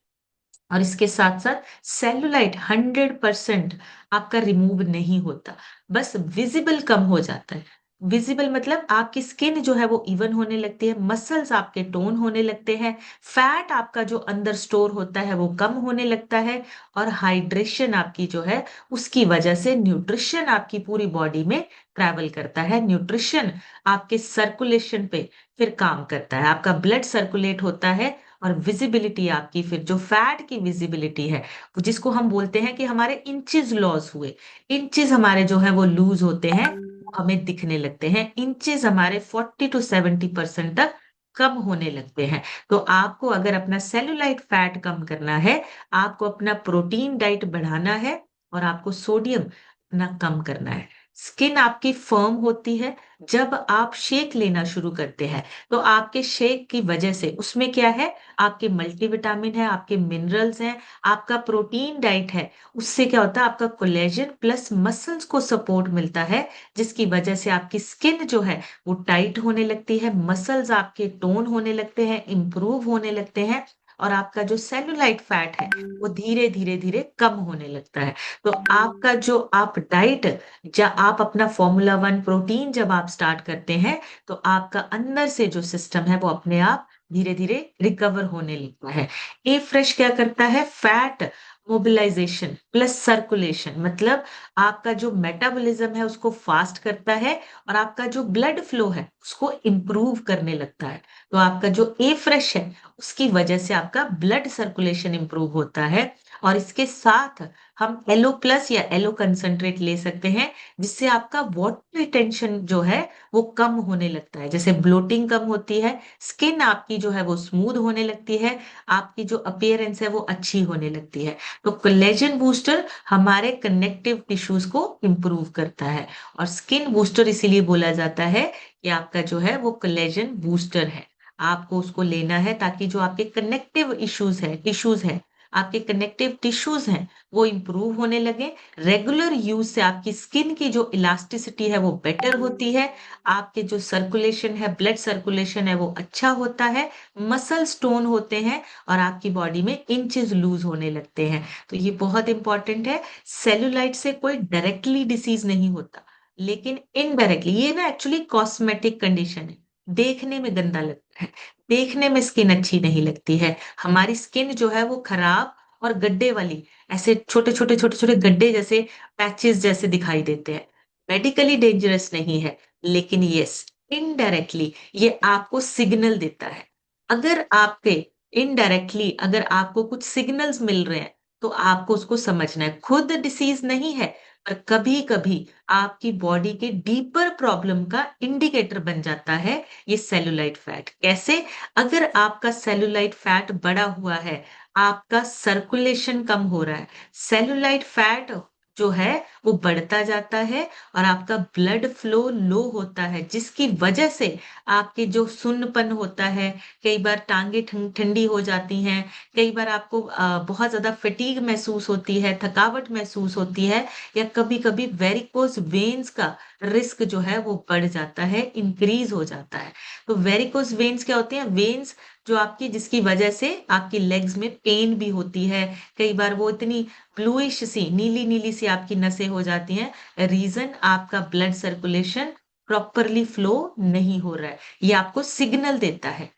और इसके साथ साथ सेलुलाइट 100% आपका रिमूव नहीं होता, बस विजिबल कम हो जाता है। विजिबल मतलब आपकी स्किन जो है वो इवन होने लगती है, मसल्स आपके टोन होने लगते हैं, फैट आपका जो अंदर स्टोर होता है वो कम होने लगता है, और हाइड्रेशन आपकी जो है उसकी वजह से न्यूट्रिशन आपकी पूरी बॉडी में ट्रैवल करता है। न्यूट्रिशन आपके सर्कुलेशन पे फिर काम करता है, आपका ब्लड सर्कुलेट होता है, और विजिबिलिटी आपकी फिर जो फैट की विजिबिलिटी है, जिसको हम बोलते हैं कि हमारे इंचेस लॉस हुए, इंचेस हमारे जो है वो लूज होते हैं, वो हमें दिखने लगते हैं। इंचेस हमारे 40 to 70% तक कम होने लगते हैं। तो आपको अगर अपना सेलुलाइट फैट कम करना है, आपको अपना प्रोटीन डाइट बढ़ाना है, और आपको सोडियम अपना कम करना है। स्किन आपकी फर्म होती है जब आप शेक लेना शुरू करते हैं। तो आपके शेक की वजह से उसमें क्या है, आपके मल्टीविटामिन है, आपके मिनरल्स हैं, आपका प्रोटीन डाइट है। उससे क्या होता है, आपका कोलेजन प्लस मसल्स को सपोर्ट मिलता है, जिसकी वजह से आपकी स्किन जो है वो टाइट होने लगती है, मसल्स आपके टोन होने लगते हैं, इंप्रूव होने लगते हैं, और आपका जो सेलुलाइट फैट है वो धीरे धीरे धीरे कम होने लगता है। तो आपका जो आप डाइट, जब आप अपना फॉर्मूला 1 प्रोटीन जब आप स्टार्ट करते हैं, तो आपका अंदर से जो सिस्टम है वो अपने आप धीरे धीरे रिकवर होने लगता है। ए फ्रेश क्या करता है, फैट मोबिलाइजेशन प्लस सर्कुलेशन, मतलब आपका जो मेटाबॉलिज्म है उसको फास्ट करता है, और आपका जो ब्लड फ्लो है उसको इंप्रूव करने लगता है। तो आपका जो ए फ्रेश है उसकी वजह से आपका ब्लड सर्कुलेशन इंप्रूव होता है। और इसके साथ हम एलो प्लस या एलो कंसंट्रेट ले सकते हैं, जिससे आपका वाटर रिटेंशन जो है वो कम होने लगता है। जैसे ब्लोटिंग कम होती है, स्किन आपकी जो है वो स्मूथ होने लगती है, आपकी जो अपीयरेंस है वो अच्छी होने लगती है। तो कोलेजन बूस्टर हमारे कनेक्टिव टिश्यूज को इंप्रूव करता है, और स्किन बूस्टर इसीलिए बोला जाता है कि आपका जो है वो कोलेजन बूस्टर है। आपको उसको लेना है ताकि जो आपके कनेक्टिव इश्यूज है, टिश्यूज है, आपके कनेक्टिव टिश्यूज हैं, वो इंप्रूव होने लगे। रेगुलर यूज से आपकी स्किन की जो इलास्टिसिटी है वो बेटर होती है, आपके जो सर्कुलेशन है, ब्लड सर्कुलेशन है वो अच्छा होता है, मसल स्टोन होते हैं, और आपकी बॉडी में इंचेस लूज होने लगते हैं। तो ये बहुत इंपॉर्टेंट है। सेलुलाइट से कोई डायरेक्टली डिसीज नहीं होता, लेकिन इनडायरेक्टली ये ना एक्चुअली कॉस्मेटिक कंडीशन है। देखने में गंदा लगता है, देखने में स्किन अच्छी नहीं लगती है, हमारी स्किन जो है वो खराब और गड्ढे वाली, ऐसे छोटे छोटे गड्ढे जैसे, पैचेस जैसे दिखाई देते हैं। मेडिकली डेंजरस नहीं है, लेकिन यस, इनडायरेक्टली ये आपको सिग्नल देता है। अगर आपके इनडायरेक्टली अगर आपको कुछ सिग्नल्स मिल रहे हैं, तो आपको उसको समझना है। खुद डिसीज नहीं है, पर कभी कभी आपकी बॉडी के डीपर प्रॉब्लम का इंडिकेटर बन जाता है ये सेलुलाइट फैट। कैसे? अगर आपका सेलुलाइट फैट बढ़ा हुआ है, आपका सर्कुलेशन कम हो रहा है, सेलुलाइट फैट जो है वो बढ़ता जाता है, और आपका ब्लड फ्लो लो होता है, जिसकी वजह से आपके जो सुन्नपन होता है, कई बार टांगे ठंडी हो जाती हैं, कई बार आपको बहुत ज्यादा फटीग महसूस होती है, थकावट महसूस होती है, या कभी कभी वेरिकोज वेन्स का रिस्क जो है वो बढ़ जाता है, इंक्रीज हो जाता है। तो वेरिकोज वेन्स क्या होते हैं? वेन्स जो आपकी, जिसकी वजह से आपकी लेग्स में पेन भी होती है, कई बार वो इतनी ब्लूइश सी, नीली नीली सी आपकी नसें हो जाती हैं। रीजन आपका ब्लड सर्कुलेशन प्रॉपरली फ्लो नहीं हो रहा है, ये आपको सिग्नल देता है।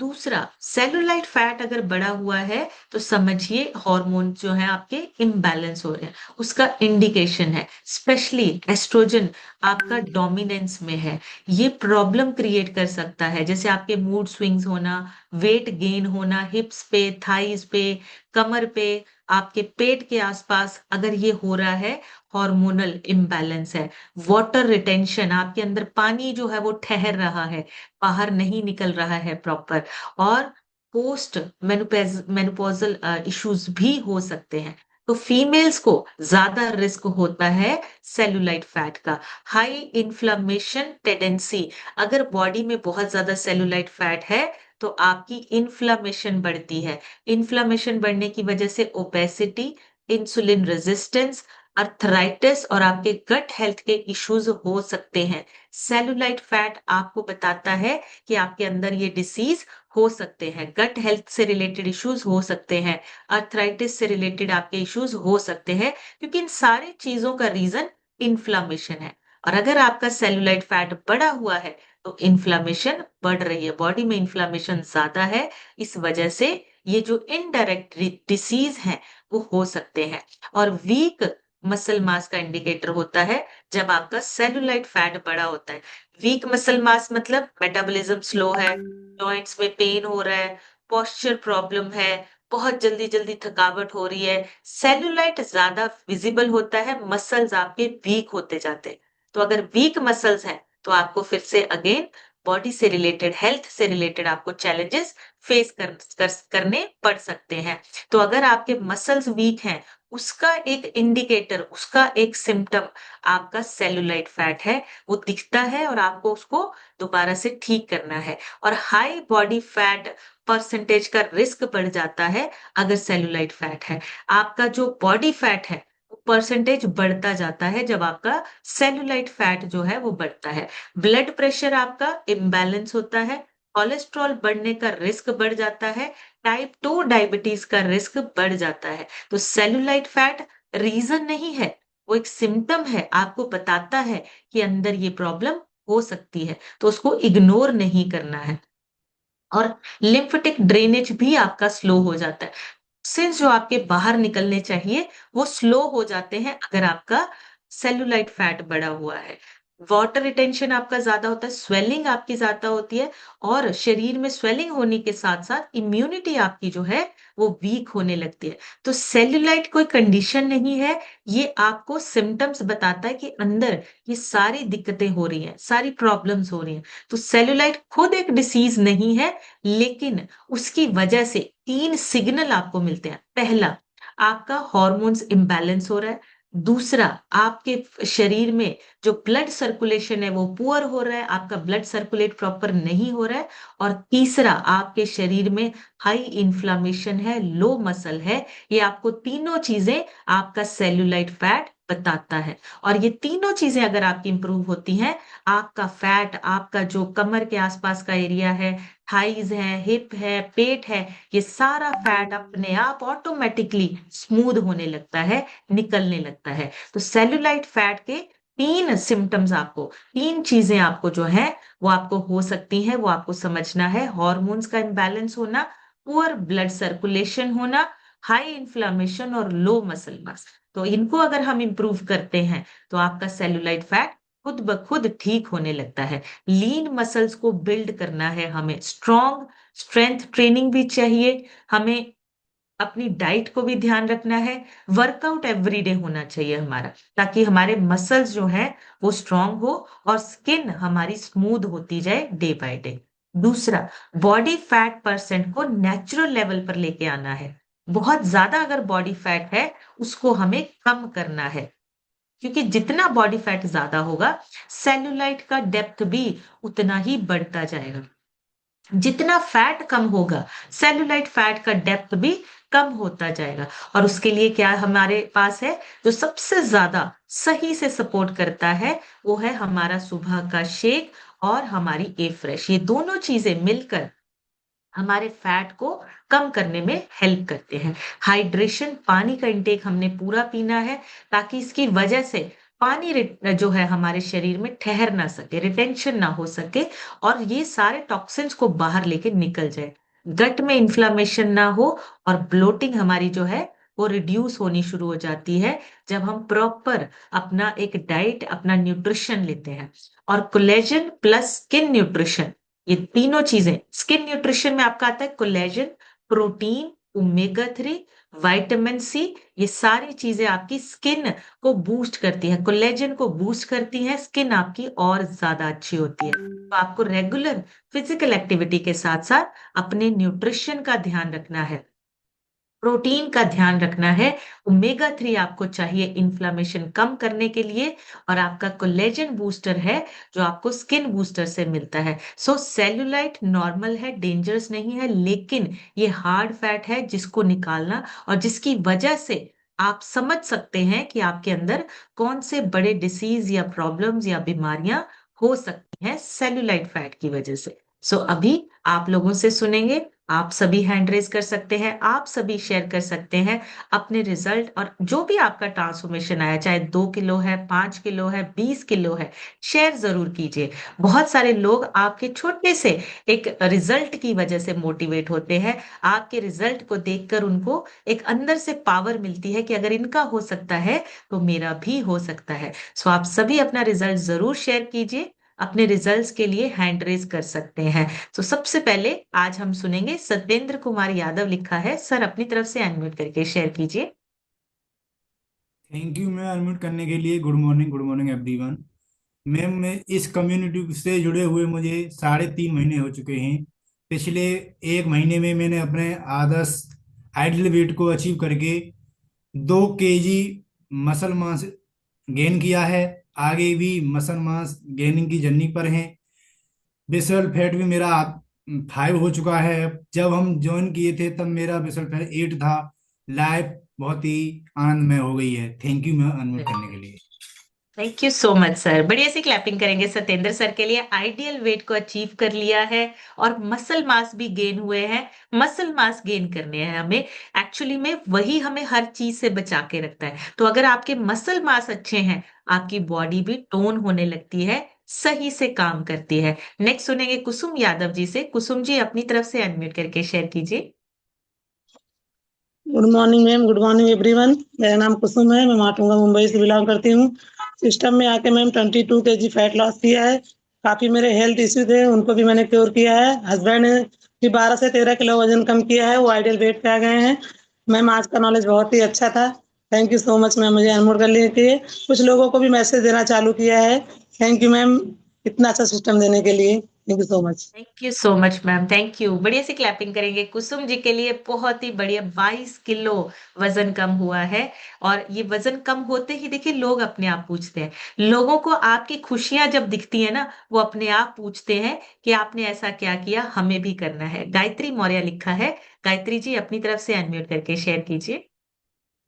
दूसरा, सेलुलाइट फैट अगर बढ़ा हुआ है, तो समझिए हार्मोन जो है आपके इम्बैलेंस हो रहे हैं, उसका इंडिकेशन है। स्पेशली एस्ट्रोजन आपका डोमिनेंस में है, ये प्रॉब्लम क्रिएट कर सकता है, जैसे आपके मूड स्विंग्स होना, वेट गेन होना, हिप्स पे, थाइज पे, कमर पे, आपके पेट के आसपास अगर ये हो रहा है, हार्मोनल इम्बैलेंस है। वाटर रिटेंशन, आपके अंदर पानी जो है वो ठहर रहा है, बाहर नहीं निकल रहा है प्रॉपर। और पोस्ट मेनोपॉजल इश्यूज भी हो सकते हैं। तो फीमेल्स को ज्यादा रिस्क होता है सेलुलाइट फैट का। हाई इन्फ्लामेशन टेंडेंसी, अगर बॉडी में बहुत ज्यादा सेलुलाइट फैट है तो आपकी इन्फ्लामेशन बढ़ती है। इन्फ्लामेशन बढ़ने की वजह से ओबेसिटी, इंसुलिन रेजिस्टेंस, अर्थराइटिस और आपके गट हेल्थ के इश्यूज हो सकते हैं। सेलुलाइट फैट आपको बताता है कि आपके अंदर ये डिसीज हो सकते हैं, गट हेल्थ से रिलेटेड इश्यूज हो सकते हैं, अर्थराइटिस से रिलेटेड आपके इश्यूज हो सकते हैं, क्योंकि इन सारी चीजों का रीजन इन्फ्लामेशन है। और अगर आपका सेलुलाइट फैट बढ़ा हुआ है तो इन्फ्लामेशन बढ़ रही है, बॉडी में इन्फ्लामेशन ज्यादा है, इस वजह से ये जो इनडायरेक्ट डिसीज है वो हो सकते हैं। और वीक मसल मास का इंडिकेटर होता है जब आपका सेलुलाइट फैट बड़ा होता है। वीक मसल मास मतलब मेटाबॉलिज्म स्लो है, जॉइंट्स में पेन हो रहा है, पोस्चर प्रॉब्लम है, बहुत जल्दी जल्दी थकावट हो रही है, सेलुलाइट ज्यादा विजिबल होता है, मसल्स आपके वीक होते जाते हैं। तो अगर वीक मसल्स हैं तो आपको फिर से अगेन बॉडी से रिलेटेड, हेल्थ से रिलेटेड आपको चैलेंजेस फेस करने पड़ सकते हैं। तो अगर आपके मसल्स वीक हैं, उसका एक इंडिकेटर, उसका एक सिम्टम आपका सेलुलाइट फैट है, वो दिखता है और आपको उसको दोबारा से ठीक करना है। और हाई बॉडी फैट परसेंटेज का रिस्क बढ़ जाता है अगर सेलुलाइट फैट है। आपका जो बॉडी फैट है वो परसेंटेज बढ़ता जाता है जब आपका सेलुलाइट फैट जो है वो बढ़ता है। ब्लड प्रेशर आपका इम्बैलेंस होता है, कोलेस्ट्रॉल बढ़ने का रिस्क बढ़ जाता है, टाइप 2 डायबिटीज का रिस्क बढ़ जाता है। तो सेलुलाइट फैट रीजन नहीं है, वो एक सिम्टम है, आपको बताता है कि अंदर ये प्रॉब्लम हो सकती है, तो उसको इग्नोर नहीं करना है। और लिम्फेटिक ड्रेनेज भी आपका स्लो हो जाता है, टॉक्सिन्स जो आपके बाहर निकलने चाहिए वो स्लो हो जाते हैं अगर आपका सेलुलाइट फैट बढ़ा हुआ है। वाटर रिटेंशन आपका ज्यादा होता है, स्वेलिंग आपकी ज्यादा होती है, और शरीर में स्वेलिंग होने के साथ साथ इम्यूनिटी आपकी जो है वो वीक होने लगती है। तो सेलुलाइट कोई कंडीशन नहीं है, ये आपको सिम्टम्स बताता है कि अंदर ये सारी दिक्कतें हो रही हैं, सारी प्रॉब्लम्स हो रही हैं। तो सेलुलाइट खुद एक डिसीज नहीं है, लेकिन उसकी वजह से 3 सिग्नल आपको मिलते हैं। पहला, आपका हार्मोन्स इम्बैलेंस हो रहा है। दूसरा, आपके शरीर में जो ब्लड सर्कुलेशन है वो पुअर हो रहा है, आपका ब्लड सर्कुलेट प्रॉपर नहीं हो रहा है। और तीसरा, आपके शरीर में हाई इन्फ्लामेशन है, लो मसल है। ये आपको तीनों चीजें आपका सेल्यूलाइट फैट बताता है। और ये तीनों चीजें अगर आपकी इंप्रूव होती हैं, आपका फैट, आपका जो कमर के आसपास का एरिया है, थाइज है, हिप है, पेट है, ये सारा फैट अपने आप ऑटोमेटिकली स्मूथ होने लगता है, निकलने लगता है। तो सेल्यूलाइट फैट के 3 सिम्टम्स आपको, 3 चीजें आपको जो है वो आपको हो सकती हैं, वो आपको समझना है। हॉर्मोन्स का इम्बैलेंस होना, पुअर ब्लड सर्कुलेशन होना, हाई इन्फ्लामेशन और लो मसल मास। तो इनको अगर हम इंप्रूव करते हैं तो आपका सेल्यूलाइट फैट खुद ब खुद ठीक होने लगता है। लीन मसल्स को बिल्ड करना है हमें, स्ट्रॉन्ग स्ट्रेंथ ट्रेनिंग भी चाहिए हमें, अपनी डाइट को भी ध्यान रखना है, वर्कआउट एवरीडे होना चाहिए हमारा, ताकि हमारे मसल्स जो है वो स्ट्रांग हो और स्किन हमारी स्मूथ होती जाए डे बाय डे। दूसरा, बॉडी फैट परसेंट को नेचुरल लेवल पर लेके आना है। बहुत ज्यादा अगर बॉडी फैट है उसको हमें कम करना है, क्योंकि जितना बॉडी फैट ज्यादा होगा सेल्यूलाइट का डेप्थ भी उतना ही बढ़ता जाएगा। जितना फैट कम होगा सेल्यूलाइट फैट का डेप्थ भी कम होता जाएगा। और उसके लिए क्या हमारे पास है, जो सबसे ज्यादा सही से सपोर्ट करता है वो है हमारा सुबह का शेक और हमारी ए फ्रेश। ये दोनों चीजें मिलकर हमारे फैट को कम करने में हेल्प करते हैं। हाइड्रेशन, पानी का इंटेक हमने पूरा पीना है, ताकि इसकी वजह से पानी जो है हमारे शरीर में ठहर ना सके, रिटेंशन ना हो सके, और ये सारे टॉक्सिन्स को बाहर लेके निकल जाए, गट में इन्फ्लामेशन ना हो, और ब्लोटिंग हमारी जो है वो रिड्यूस होनी शुरू हो जाती है जब हम प्रॉपर अपना एक डाइट, अपना न्यूट्रिशन लेते हैं। और कोलेजन प्लस स्किन न्यूट्रिशन, ये तीनों चीजें, स्किन न्यूट्रिशन में आपका आता है collagen, protein, omega 3, vitamin C, ये सारी चीजें आपकी स्किन को बूस्ट करती है, कोलेजन को बूस्ट करती है, स्किन आपकी और ज्यादा अच्छी होती है। तो आपको रेगुलर फिजिकल एक्टिविटी के साथ साथ अपने न्यूट्रिशन का ध्यान रखना है, प्रोटीन का ध्यान रखना है। ओमेगा 3 आपको चाहिए इन्फ्लामेशन कम करने के लिए, और आपका कोलेजन बूस्टर है जो आपको स्किन बूस्टर से मिलता है। सो सेल्यूलाइट नॉर्मल है, डेंजरस नहीं है, लेकिन ये हार्ड फैट है जिसको निकालना, और जिसकी वजह से आप समझ सकते हैं कि आपके अंदर कौन से बड़े डिसीज या प्रॉब्लम्स या बीमारियां हो सकती हैं सेल्यूलाइट फैट की वजह से। सो अभी आप लोगों से सुनेंगे। आप सभी हैंड रेज कर सकते हैं, आप सभी शेयर कर सकते हैं अपने रिजल्ट, और जो भी आपका ट्रांसफॉर्मेशन आया, चाहे 2 किलो है, 5 किलो है, 20 किलो है, शेयर जरूर कीजिए। बहुत सारे लोग आपके छोटे से एक रिजल्ट की वजह से मोटिवेट होते हैं। आपके रिजल्ट को देखकर उनको एक अंदर से पावर मिलती है कि अगर इनका हो सकता है तो मेरा भी हो सकता है। सो आप सभी अपना रिजल्ट जरूर शेयर कीजिए। अपने रिजल्ट्स के लिए हैंड रेज कर सकते हैं। तो सबसे पहले आज हम सुनेंगे सत्येंद्र कुमार यादव लिखा है। सर अपनी तरफ से अनम्यूट करके शेयर कीजिए। थैंक यू मैम अनम्यूट करने के लिए। Good morning everyone. मैम मैं इस कम्युनिटी से जुड़े हुए मुझे 3.5 महीने हो चुके हैं। पिछले 1 महीने में मैंने अपने आदर्श आइडल वेट को अचीव करके 2 kg मसल मास गेन किया है। आगे भी मसल मास गेनिंग की जर्नी पर हैं। बेसल फैट भी मेरा 5 हो चुका है। जब हम ज्वाइन किए थे तब मेरा बेसल फैट 8 था। लाइफ बहुत ही आनंदमय हो गई है। थैंक यू मैम अनम्यूट करने के लिए। Thank you so much sir. बढ़िया सी क्लैपिंग करेंगे सत्येंद्र सर के लिए। आइडियल वेट को अचीव कर लिया है और मसल मास भी गेन हुए हैं। मसल मास गेन करने हैं हमें, एक्चुअली में वही हमें हर चीज से बचा के रखता है। तो अगर आपके मसल मास अच्छे हैं, आपकी बॉडी भी टोन होने लगती है, सही से काम करती है। नेक्स्ट सुनेंगे कुसुम यादव जी से। कुसुम जी अपनी तरफ से अनम्यूट करके शेयर कीजिए। Good morning ma'am, good morning everyone. मेरा नाम कुसुम है, मैं माटुंगा मुंबई से बिलोंग करती हूँ। सिस्टम में आके मैम 22 kg फैट लॉस किया है। काफी मेरे हेल्थ इश्यू थे, उनको भी मैंने क्योर किया है। हस्बैंड ने भी 12 से 13 किलो वजन कम किया है, वो आइडियल वेट पे आ गए हैं। मैम आज का नॉलेज बहुत ही अच्छा था। Thank you so much ma'am, मुझे अनमोल कर लिए के कुछ लोगों को भी मैसेज देना चालू किया है। थैंक यू मैम, इतना अच्छा सिस्टम देने के लिए। Thank you so much. Thank you so much ma'am, thank you. बढ़िया सी क्लैपिंग करेंगे कुसुम जी के लिए। बहुत ही बढ़िया, 22 किलो वजन कम हुआ है। और ये वजन कम होते ही देखिए लोग अपने आप पूछते हैं, लोगों को आपकी खुशियां जब दिखती है ना, वो अपने आप पूछते हैं कि आपने ऐसा क्या किया, हमें भी करना है। गायत्री मौर्य लिखा है। गायत्री जी अपनी तरफ से अनम्यूट करके शेयर कीजिए।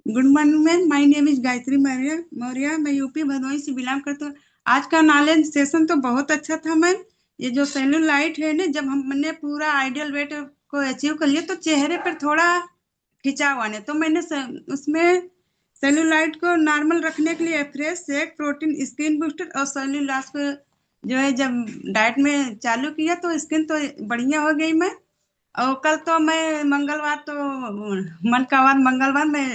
Good morning ma'am, my name is Gayatri Maurya Maurya मैं यूपी भदोही से बिलोंग करता हूँ। आज का नॉलेज सेशन तो बहुत अच्छा था मैम। ये जो सेल्यूलाइट है ना, जब हमने पूरा आइडियल वेट को अचीव कर लिया तो चेहरे पर थोड़ा खिंचाव आने, तो मैंने उसमें सेल्यूलाइट को नॉर्मल रखने के लिए fresh shake, protein, skin booster और सेल्यूलास को जो है जब डाइट में चालू किया तो स्किन तो बढ़िया हो गई। मैं और कल तो मैं मंगलवार तो मन का वार मंगलवार मैं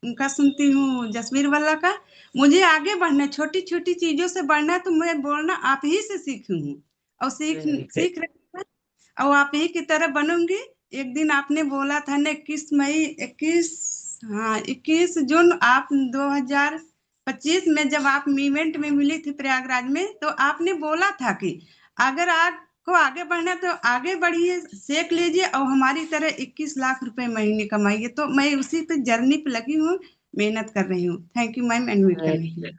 उनका सुनती हूँ जसवीर वाला का। मुझे आगे बढ़ना है, छोटी छोटी चीजों से बढ़ना है, तो मैं बोलना आप ही से सीखी हूँ और सीख वेरी गुड। सीख रही हूँ और आप ही की तरह बनूंगी। एक दिन आपने बोला था ना 21 मई, 21, हाँ 21 जून आप 2025 में जब आप इवेंट में मिली थी प्रयागराज में, तो आपने बोला था कि अगर आपको आगे बढ़ना है तो आगे बढ़िए, सीख लीजिए और हमारी तरह 21 लाख रुपए महीने कमाइए। तो मैं उसी पे जर्नी पे लगी हूँ, मेहनत कर रही हूँ। थैंक यू मैम इनवाइट करने वेरी के लिए। Good.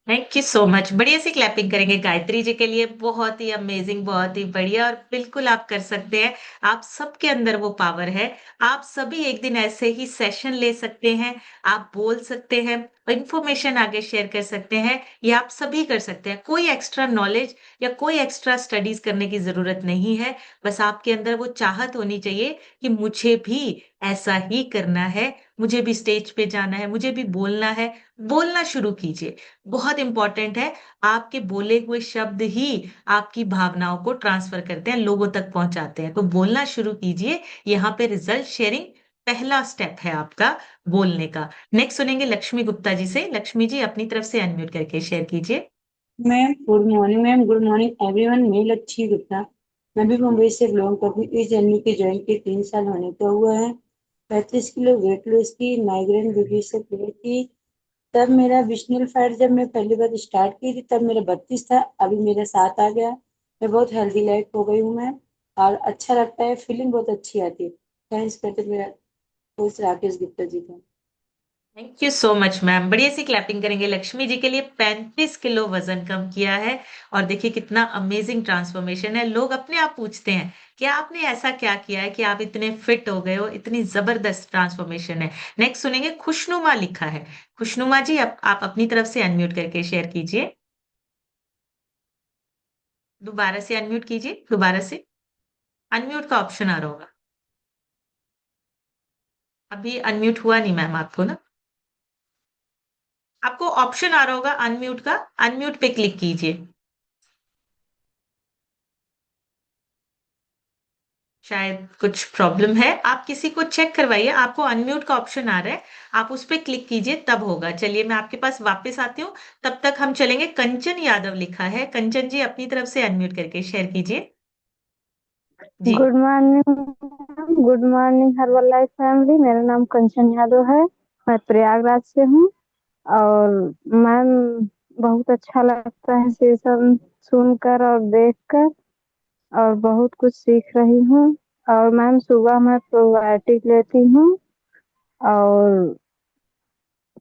Thank you so much. बढ़िया सी क्लैपिंग करेंगे गायत्री जी के लिए। बहुत ही अमेजिंग, बहुत ही बढ़िया, और बिल्कुल आप कर सकते हैं। आप सबके अंदर वो पावर है। आप सभी एक दिन ऐसे ही सेशन ले सकते हैं, आप बोल सकते हैं, इंफॉर्मेशन आगे शेयर कर सकते हैं। ये आप सभी कर सकते हैं। कोई एक्स्ट्रा नॉलेज या कोई एक्स्ट्रा स्टडीज करने की जरूरत नहीं है। बस आपके अंदर वो चाहत होनी चाहिए कि मुझे भी ऐसा ही करना है, मुझे भी स्टेज पे जाना है, मुझे भी बोलना है। बोलना शुरू कीजिए। बहुत इंपॉर्टेंट है। आपके बोले हुए शब्द ही आपकी भावनाओं को ट्रांसफर करते हैं, लोगों तक पहुंचाते हैं। तो बोलना शुरू कीजिए। यहाँ पे रिजल्ट शेयरिंग पहला स्टेप है आपका, बोलने का। नेक्स्ट सुनेंगे लक्ष्मी गुप्ता जी से। लक्ष्मी जी अपनी तरफ से अनम्यूट करके शेयर कीजिए। Ma'am good morning, ma'am good morning everyone. मैं लक्ष्मी गुप्ता, मैं भी मुंबई से बिलोंग करती हूँ। इस जर्नी के ज्वाइन के 3 साल होने को हुआ है। 35 किलो वेट लॉस की, माइग्रेन बीपी से पीड़ित थी। तब मेरा विशनल फैट जब मैं पहली बार स्टार्ट की थी तब मेरा 32 था, अभी मेरा 7 आ गया। मैं बहुत हेल्दी लाइफ हो गई हूँ मैं, और अच्छा लगता है, फीलिंग बहुत अच्छी आती है। थैंक्स करते मेरा कोच राकेश गुप्ता जी का। Thank you so much ma'am. बढ़िया सी क्लैपिंग करेंगे लक्ष्मी जी के लिए। 35 किलो वजन कम किया है और देखिए कितना अमेजिंग ट्रांसफॉर्मेशन है। लोग अपने आप पूछते हैं कि आपने ऐसा क्या किया है कि आप इतने फिट हो गए हो, इतनी जबरदस्त ट्रांसफॉर्मेशन है। नेक्स्ट सुनेंगे खुशनुमा लिखा है। खुशनुमा जी आप अपनी तरफ से अनम्यूट करके शेयर कीजिए। दोबारा से अनम्यूट कीजिए, दोबारा से। अनम्यूट का ऑप्शन आ रहा होगा। अभी अनम्यूट हुआ नहीं मैम आपको ना। आपको ऑप्शन आ रहा होगा अनम्यूट का, अनम्यूट पे क्लिक कीजिए। शायद कुछ प्रॉब्लम है, आप किसी को चेक करवाइए। आपको अनम्यूट का ऑप्शन आ रहा है, आप उस पर क्लिक कीजिए तब होगा। चलिए मैं आपके पास वापस आती हूँ, तब तक हम चलेंगे। कंचन यादव लिखा है। कंचन जी अपनी तरफ से अनम्यूट करके शेयर कीजिए जी। Good morning, good morning herbal life family. मेरा नाम कंचन यादव है, मैं प्रयागराज से हूँ। और मैम, बहुत अच्छा लगता है सेशन सुनकर और देखकर, और बहुत कुछ सीख रही हूँ। और मैम, सुबह मैं प्रोबायोटिक लेती हूँ, और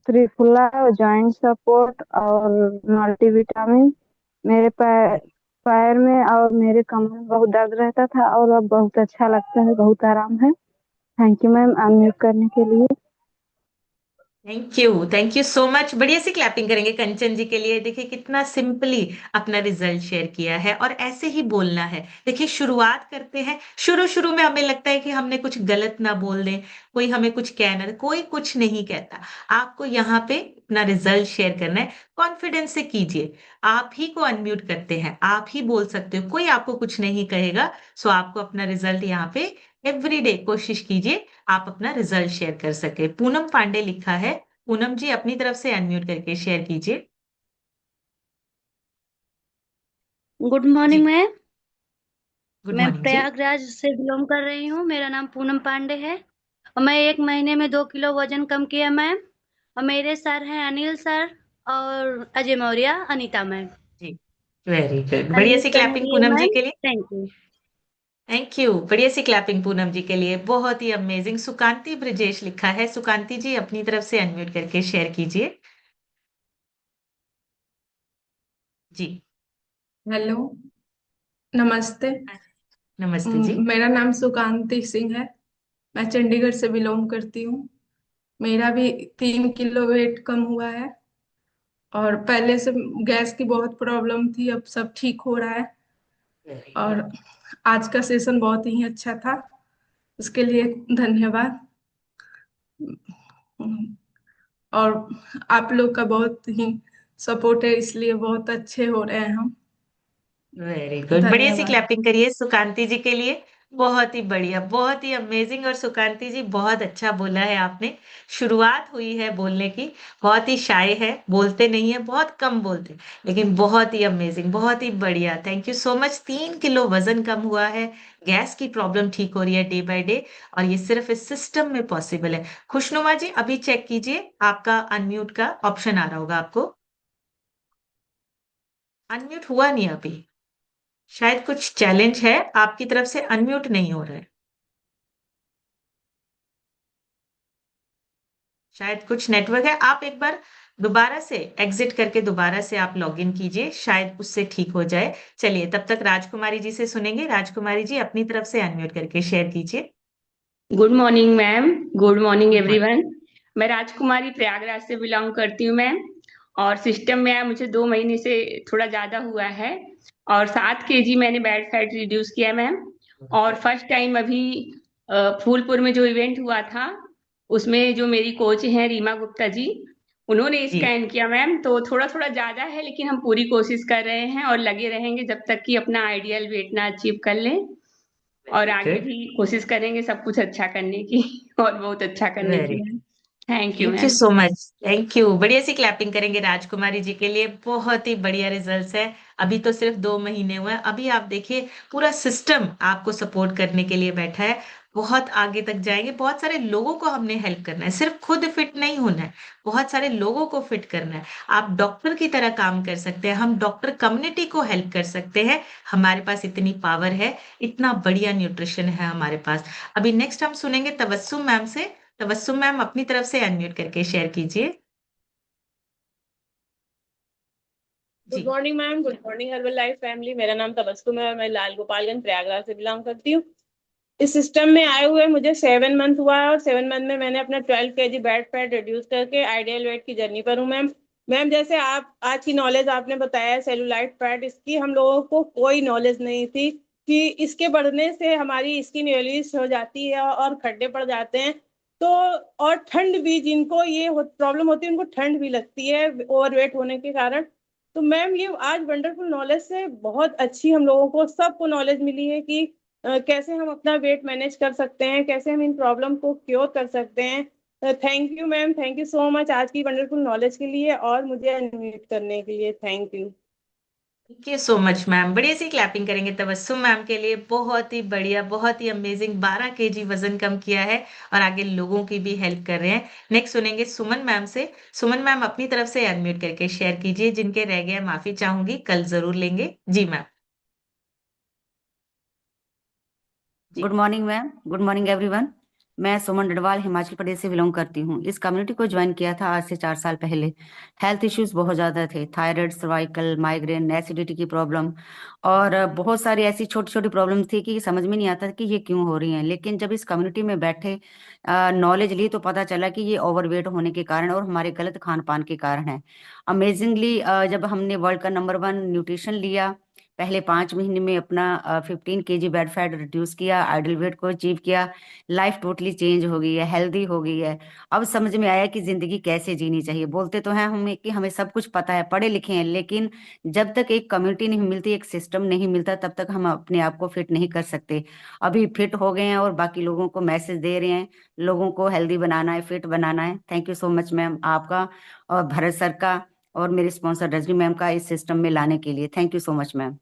त्रिफला, जॉइंट सपोर्ट और मल्टीविटामिन। मेरे पैर में और मेरे कमर में बहुत दर्द रहता था, और अब बहुत अच्छा लगता है, बहुत आराम है। थैंक यू मैम अनम्यूट करने के लिए। Thank you so much. बढ़िया सी क्लैपिंग करेंगे कंचन जी के लिए। देखिए कितना सिंपली अपना रिजल्ट शेयर किया है और ऐसे ही बोलना है। देखिए शुरुआत करते हैं, शुरू शुरू में हमें लगता है कि हमने कुछ गलत ना बोल दें, कोई हमें कुछ कहना, कोई कुछ नहीं कहता। आपको यहाँ पे अपना रिजल्ट शेयर करना है, कॉन्फिडेंस से कीजिए। आप ही को अनम्यूट करते हैं, आप ही बोल सकते हो, कोई आपको कुछ नहीं कहेगा। सो आपको अपना रिजल्ट यहाँ पे एवरीडे कोशिश कीजिए आप अपना रिजल्ट शेयर कर सके। पूनम पांडे लिखा है। पूनम जी अपनी तरफ से अनम्यूट करके शेयर कीजिए गुड मॉर्निंग जी। मैम। गुड मैं मॉर्निंग जी। प्रयागराज से बिलोंग कर रही हूँ। मेरा नाम पूनम पांडे है और मैं 1 महीने में 2 किलो वजन कम किया मैम। और मेरे सर हैं अनिल सर और अजय मौर्य, अनीता मैम। जी वेरी गुड। बढ़िया अनम्यूट सी करने क्लैपिंग के लिए पूनम जी मैम के लिए। Thank you. Thank you. बढ़िया सी क्लैपिंग पूनम जी के लिए, बहुत ही अमेजिंग। सुकांति ब्रजेश लिखा है। सुकांति जी अपनी तरफ से अनम्यूट करके शेयर कीजिए जी। हेलो, नमस्ते। नमस्ते जी। मेरा नाम सुकांति सिंह है। मैं चंडीगढ़ से बिलोंग करती हूँ। मेरा भी 3 किलो वेट कम हुआ है और पहले से गैस की बहुत प्रॉब्लम थी, अब सब ठीक हो रहा है। वेरी और गुड। आज का सेशन बहुत ही अच्छा था, उसके लिए धन्यवाद। और आप लोग का बहुत ही सपोर्ट है, इसलिए बहुत अच्छे हो रहे हैं हम। Very good. बढ़िया सी धन्यवाद। क्लैपिंग करिए सुकांति जी के लिए। बहुत ही बढ़िया, बहुत ही अमेजिंग। और सुकांति जी बहुत अच्छा बोला है आपने। शुरुआत हुई है बोलने की। बहुत ही शाय है, बोलते नहीं है, बहुत कम बोलते, लेकिन बहुत ही अमेजिंग, बहुत ही बढ़िया। Thank you so much. 3 kilo वजन कम हुआ है, गैस की प्रॉब्लम ठीक हो रही है डे बाय डे, और ये सिर्फ इस सिस्टम में पॉसिबल है। खुशनुमा जी अभी चेक कीजिए, आपका अनम्यूट का ऑप्शन आ रहा होगा आपको। अनम्यूट हुआ नहीं अभी, शायद कुछ चैलेंज है, आपकी तरफ से अनम्यूट नहीं हो रहा है। शायद कुछ नेटवर्क है। आप एक बार दोबारा से एग्जिट करके दोबारा से आप लॉगिन कीजिए, शायद उससे ठीक हो जाए। चलिए तब तक राजकुमारी जी से सुनेंगे। राजकुमारी जी अपनी तरफ से अनम्यूट करके शेयर कीजिए। Good morning ma'am, good morning good morning. Everyone. मैं राजकुमारी प्रयागराज से बिलोंग करती हूँ मैम। और सिस्टम में आया मुझे 2 महीने से थोड़ा ज़्यादा हुआ है, और 7 kg मैंने बैड फैट रिड्यूस किया मैम। और फर्स्ट टाइम अभी फूलपुर में जो इवेंट हुआ था, उसमें जो मेरी कोच हैं रीमा गुप्ता जी, उन्होंने जी स्कैन किया मैम, तो थोड़ा थोड़ा ज़्यादा है, लेकिन हम पूरी कोशिश कर रहे हैं और लगे रहेंगे जब तक कि अपना आइडियल वेट ना अचीव कर लें। और वेरी आगे गुड। भी कोशिश करेंगे सब कुछ अच्छा करने की और बहुत अच्छा करने वेरी की ma'am. Thank you thank you ma'am. So much. Thank you. बढ़िया सी क्लैपिंग करेंगे राजकुमारी जी के लिए। बहुत ही बढ़िया रिजल्ट्स है। अभी तो सिर्फ 2 महीने हुए हैं, अभी आप देखिए पूरा सिस्टम आपको सपोर्ट करने के लिए बैठा है। बहुत आगे तक जाएंगे, बहुत सारे लोगों को हमने हेल्प करना है, सिर्फ खुद फिट नहीं होना है, बहुत सारे लोगों को फिट करना है। आप डॉक्टर की तरह काम कर सकते हैं, हम डॉक्टर कम्युनिटी को हेल्प कर सकते हैं। हमारे पास इतनी पावर है, इतना बढ़िया न्यूट्रिशन है हमारे पास। अभी नेक्स्ट हम सुनेंगे तबस्सुम मैम से। तबस्सुम मैम अपनी तरफ से अनम्यूट करके शेयर कीजिए। Good morning ma'am, good morning herbal life family. मेरा नाम तबस्सुम है और मैं लाल गोपालगंज प्रयागराज से बिलोंग करती हूँ। इस सिस्टम में आए हुए मुझे 7 मंथ हुआ है और 7 मंथ में मैंने अपना 12 kg बैड फैट रिड्यूस करके आइडियल वेट की जर्नी पर हूँ मैम। मैम जैसे आप आज की नॉलेज आपने बताया सेलुलाइट फैट, इसकी हम लोगों को कोई नॉलेज नहीं थी कि इसके बढ़ने से हमारी स्किन ऑयली हो जाती है और खड्डे पड़ जाते हैं। तो और ठंड भी, जिनको ये प्रॉब्लम होती है उनको ठंड भी लगती है ओवरवेट होने के कारण। तो मैम ये आज वंडरफुल नॉलेज से बहुत अच्छी हम लोगों को सबको नॉलेज मिली है कि कैसे हम अपना वेट मैनेज कर सकते हैं, कैसे हम इन प्रॉब्लम को क्योर कर सकते हैं। Thank you ma'am, thank you so much आज की वंडरफुल नॉलेज के लिए और मुझे अनम्यूट करने के लिए। Thank you. Thank you so much ma'am. बढ़िया सी क्लैपिंग करेंगे तबस्सुम मैम के लिए। बहुत ही बढ़िया, बहुत ही अमेजिंग। 12 kg वजन कम किया है और आगे लोगों की भी हेल्प कर रहे हैं। नेक्स्ट सुनेंगे सुमन मैम से। सुमन मैम अपनी तरफ से अनम्यूट करके शेयर कीजिए। जिनके रह गए माफी चाहूंगी, कल जरूर लेंगे। जी मैम। जी good morning ma'am, good morning everyone. मैं सुमन डडवाल हिमाचल प्रदेश से बिलोंग करती हूँ। इस कम्युनिटी को ज्वाइन किया था आज से 4 साल पहले। हेल्थ इश्यूज बहुत ज़्यादा थे, थायराइड, सर्वाइकल, माइग्रेन, एसिडिटी की प्रॉब्लम और बहुत सारी ऐसी छोटी छोटी प्रॉब्लम थी कि समझ में नहीं आता कि ये क्यों हो रही हैं। लेकिन जब इस कम्युनिटी में बैठे, नॉलेज ली, तो पता चला कि ये ओवरवेट होने के कारण और हमारे गलत खान पान के कारण है। अमेजिंगली जब हमने वर्ल्ड का नंबर 1 न्यूट्रिशन लिया, पहले 5 महीने में अपना 15 kg बैड फैट रिड्यूस किया, आइडल वेट को अचीव किया, लाइफ टोटली चेंज हो गई है, हेल्दी हो गई है। अब समझ में आया कि जिंदगी कैसे जीनी चाहिए। बोलते तो हैं हमें कि हमें सब कुछ पता है, पढ़े लिखे हैं, लेकिन जब तक एक कम्युनिटी नहीं मिलती, एक सिस्टम नहीं मिलता, तब तक हम अपने आप को फिट नहीं कर सकते। अभी फिट हो गए हैं और बाकी लोगों को मैसेज दे रहे हैं, लोगों को हेल्दी बनाना है, फिट बनाना है। Thank you so much ma'am, आपका और भरत सर का और मेरे स्पॉन्सर रजनी मैम का इस सिस्टम में लाने के लिए। Thank you so much ma'am.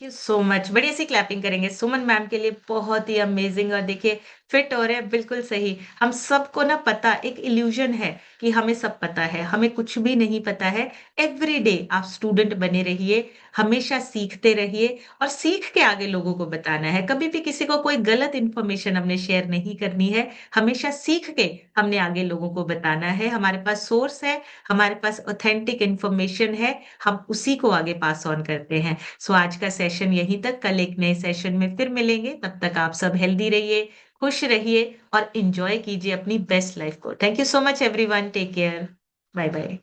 Thank you so much. बढ़िया सी क्लैपिंग करेंगे सुमन मैम के लिए। बहुत ही अमेजिंग। और देखिए फिट हो रहे हैं, बिल्कुल सही। हम सबको ना पता, एक इल्यूजन है कि हमें सब पता है, हमें कुछ भी नहीं पता है। एवरी डे आप स्टूडेंट बने रहिए, हमेशा सीखते रहिए और सीख के आगे लोगों को बताना है। कभी भी किसी को कोई गलत इन्फॉर्मेशन हमने शेयर नहीं करनी है, हमेशा सीख के हमने आगे लोगों को बताना है। हमारे पास सोर्स है, हमारे पास ऑथेंटिक इन्फॉर्मेशन है, हम उसी को आगे पास ऑन करते हैं। सो आज का सेशन यहीं तक। कल एक नए सेशन में फिर मिलेंगे। तब तक आप सब हेल्दी रहिए, खुश रहिए और एंजॉय कीजिए अपनी बेस्ट लाइफ को। Thank you so much everyone. Take care. Bye bye.